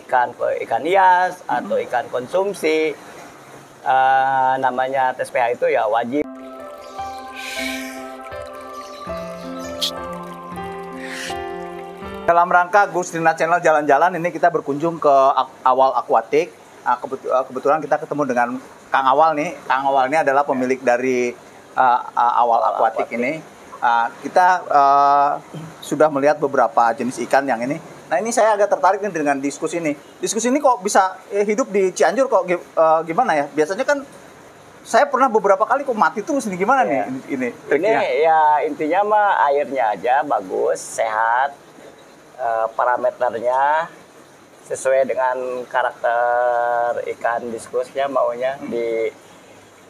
ikan hias atau ikan konsumsi, namanya tes pH itu ya wajib. Dalam rangka Gustrina Channel jalan-jalan ini kita berkunjung ke Awal Aquatic. Kebetulan kita ketemu dengan Kang Awal nih. Kang Awal ini adalah pemilik dari Awal Aquatic ini. Kita sudah melihat beberapa jenis ikan yang ini. Nah ini saya agak tertarik nih dengan diskusi ini. Diskusi ini kok bisa hidup di Cianjur kok gimana ya? Biasanya kan saya pernah beberapa kali kok mati terus nih, gimana nih ini? Ini ya intinya mah airnya aja bagus, sehat, parameternya sesuai dengan karakter ikan diskusnya, maunya di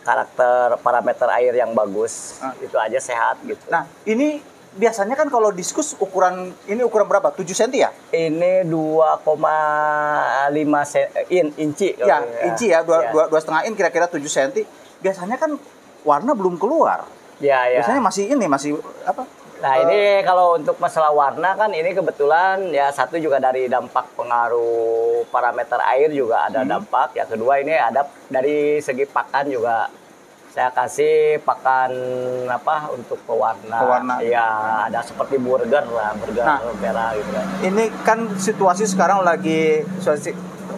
karakter parameter air yang bagus, itu aja sehat gitu. Nah ini biasanya kan kalau diskus ukuran berapa? 7 cm ya? Ini 2,5 inci. Ya, inci ya, 2,5 in kira-kira 7 cm. Biasanya kan warna belum keluar. Ya. Biasanya masih apa? Nah ini kalau untuk masalah warna kan ini kebetulan ya satu juga dari dampak pengaruh parameter air juga ada dampak. Yang kedua ini ada dari segi pakan juga. Saya kasih pakan apa untuk pewarna. Ya ada seperti burger merah gitu kan. Ini kan situasi sekarang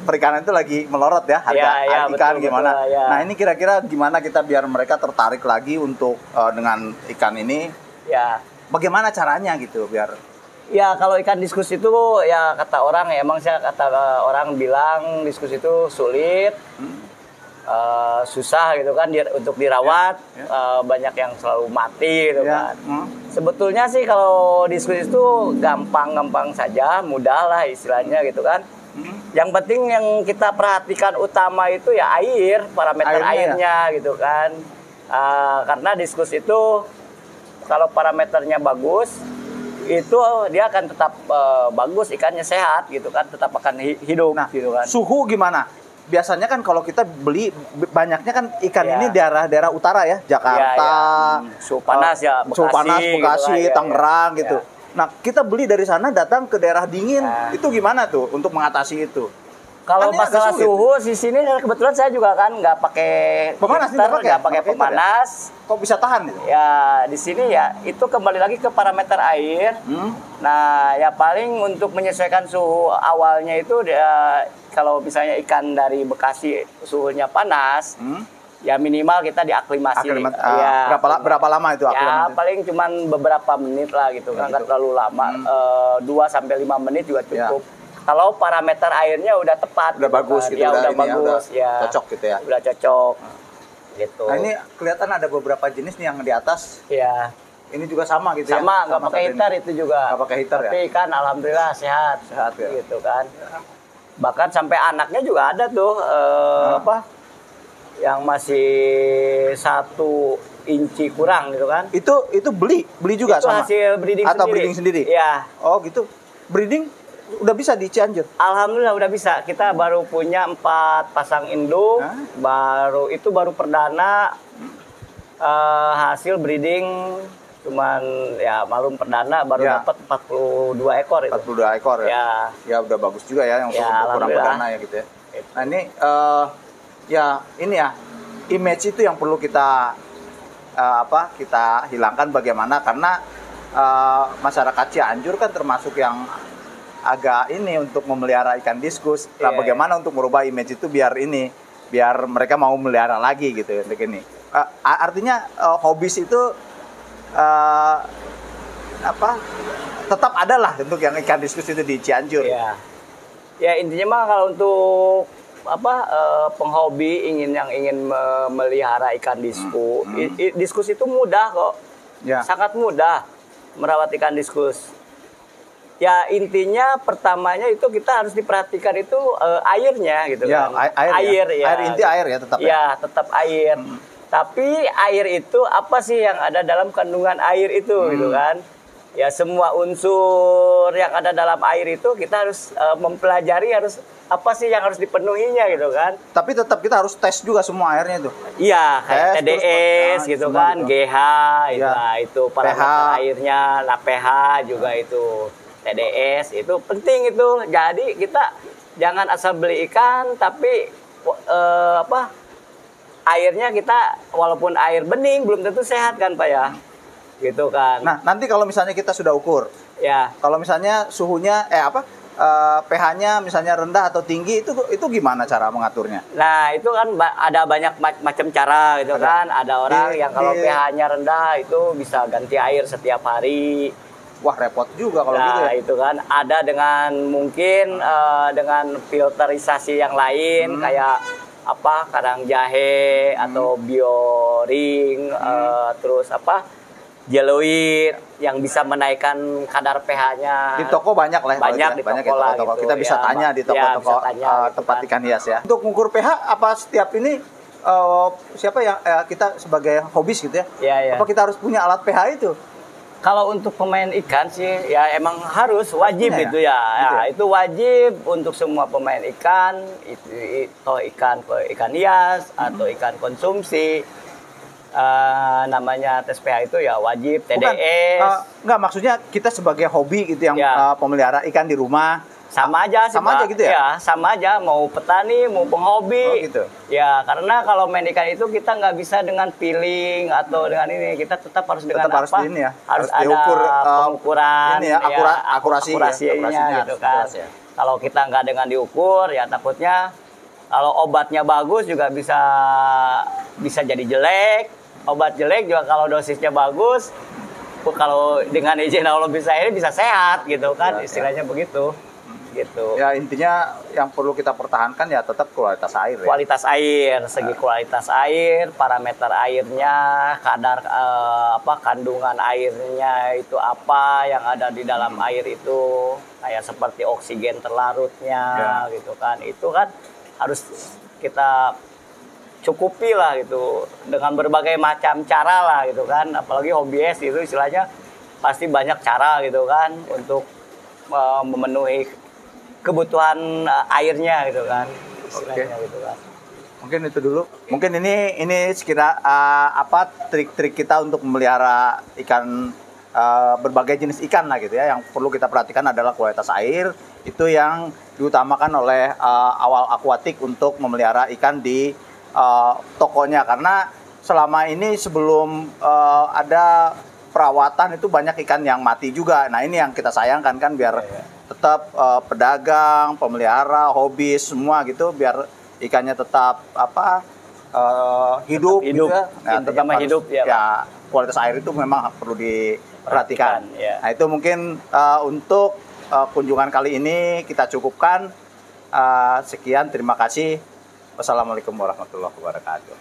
perikanan itu lagi melorot ya, harga ikan gimana. Betul, ya. Nah ini kira-kira gimana kita biar mereka tertarik lagi untuk dengan ikan ini? Ya. Bagaimana caranya gitu biar? Ya kalau ikan diskus itu ya kata orang ya, emang orang bilang diskus itu sulit, susah gitu kan untuk dirawat, banyak yang selalu mati gitu kan. Sebetulnya sih kalau diskus itu gampang-gampang saja, mudah lah istilahnya gitu kan. Yang penting yang kita perhatikan utama itu ya parameter airnya gitu kan. Karena diskus itu kalau parameternya bagus, itu dia akan tetap bagus, ikannya sehat gitu kan, tetap akan hidup gitu kan. Suhu gimana? Biasanya kan kalau kita beli banyaknya kan ikan ini daerah-daerah utara ya, Jakarta, suhu panas ya, Bekasi, gitu Tangerang gitu. Nah, kita beli dari sana datang ke daerah dingin, itu gimana tuh untuk mengatasi itu? Kalau masalah suhu di sini kebetulan saya juga kan nggak pakai pemanas, nggak pakai pemanas. Kok bisa tahan itu? Ya di sini ya itu kembali lagi ke parameter air. Nah ya paling untuk menyesuaikan suhu awalnya itu kalau misalnya ikan dari Bekasi suhunya panas, ya minimal kita diaklimasi. Ya, berapa lama itu aklimasi? Ya paling cuman beberapa menit lah gitu kan, nggak terlalu lama. 2-5 menit juga cukup. Kalau parameter airnya udah tepat, udah bagus gitu, ya udah bagus, ya cocok gitu ya. Udah cocok. Gitu. Nah ini kelihatan ada beberapa jenis nih yang di atas. Iya. Ini juga sama gitu ya. Sama, nggak pakai heater itu juga. Nggak pakai heater ya. Tapi kan alhamdulillah sehat ya. Gitu kan. Bahkan sampai anaknya juga ada tuh yang masih 1 inci kurang gitu kan. Itu beli juga itu sama. Hasil breeding atau sendiri. Breeding sendiri. Iya. Oh gitu. Breeding udah bisa di Cianjur? Alhamdulillah udah bisa. Kita baru punya 4 pasang induk. Baru perdana hasil breeding cuman ya malum perdana baru dapat 42 ekor itu. 42 ekor ya. Ya udah bagus juga ya yang ukuran perdana ya gitu ya. Nah ini ini ya image itu yang perlu kita kita hilangkan bagaimana, karena masyarakat Cianjur kan termasuk yang agak ini untuk memelihara ikan diskus. Nah, bagaimana untuk merubah image itu biar mereka mau melihara lagi gitu untuk ini. Artinya hobis itu tetap ada lah untuk yang ikan diskus itu di Cianjur. Iya. Ya intinya mah kalau untuk penghobi ingin memelihara ikan diskus, diskus itu mudah kok. Ya. Sangat mudah merawat ikan diskus. Ya intinya pertamanya itu kita harus diperhatikan itu airnya gitu kan. Air inti air ya tetap. Ya tetap air. Tapi air itu apa sih yang ada dalam kandungan air itu gitu kan? Ya semua unsur yang ada dalam air itu kita harus mempelajari apa sih yang harus dipenuhinya gitu kan. Tapi tetap kita harus tes juga semua airnya itu. Iya, kayak TDS gitu kan, GH itu parameter airnya, pH juga itu. TDS itu penting itu. Jadi kita jangan asal beli ikan tapi airnya kita walaupun air bening belum tentu sehat kan Pak ya, gitu kan. Nah nanti kalau misalnya kita sudah ukur, ya kalau misalnya suhunya pH-nya misalnya rendah atau tinggi, itu gimana cara mengaturnya? Nah itu kan ada banyak macam cara gitu kan. Ada orang yang kalau pH-nya rendah itu bisa ganti air setiap hari. Wah repot juga kalau gitu ya. Itu kan ada dengan mungkin dengan filterisasi yang lain kayak kadang jahe atau bioring, terus jeloid yang bisa menaikkan kadar pH-nya. Di toko banyak lah. Banyak di toko lah. Gitu. Kita bisa tanya di toko-toko tempat ikan hias ya. Untuk mengukur pH apa setiap ini siapa yang kita sebagai hobis gitu ya? Apa kita harus punya alat pH itu? Kalau untuk pemain ikan sih ya emang harus wajib gitu ya. Itu wajib untuk semua pemain ikan, itu ikan hias atau ikan konsumsi. Namanya tes pH itu ya wajib TDS. Enggak, maksudnya kita sebagai hobi gitu yang pemelihara ikan di rumah. Sama aja sih, sama aja gitu ya? Ya, sama aja, mau petani, mau penghobi. Gitu. Ya, karena kalau main ikan itu kita nggak bisa dengan feeling atau dengan ini, kita tetap harus dengan harus ini ya. Harus ada diukur, pengukuran, ini ya, akurasinya gitu kan. Ya. Kalau kita nggak dengan diukur, ya takutnya kalau obatnya bagus juga bisa jadi jelek. Obat jelek juga kalau dosisnya bagus, kalau dengan izin Allah bisa sehat gitu kan, istilahnya begitu. Gitu. Ya intinya yang perlu kita pertahankan ya tetap kualitas air. Kualitas air, segi kualitas air, parameter airnya, kadar kandungan airnya itu apa yang ada di dalam air itu, kayak seperti oksigen terlarutnya, gitu kan. Itu kan harus kita cukupi lah gitu dengan berbagai macam cara lah gitu kan. Apalagi hobies itu istilahnya pasti banyak cara gitu kan untuk memenuhi kebutuhan airnya gitu kan. Gitu kan. Mungkin itu dulu. Mungkin ini sekira trik-trik kita untuk memelihara ikan, berbagai jenis ikan lah gitu ya. Yang perlu kita perhatikan adalah kualitas air. Itu yang diutamakan oleh Awal Aquatic untuk memelihara ikan di tokonya, karena selama ini sebelum ada perawatan itu banyak ikan yang mati juga. Nah ini yang kita sayangkan kan, biar tetap pedagang, pemelihara, hobis semua gitu, biar ikannya tetap hidup gitu ya. Nah, tetap hidup ya. Kualitas air itu memang perlu diperhatikan. Nah itu mungkin untuk kunjungan kali ini kita cukupkan. Sekian, terima kasih. Wassalamualaikum warahmatullahi wabarakatuh.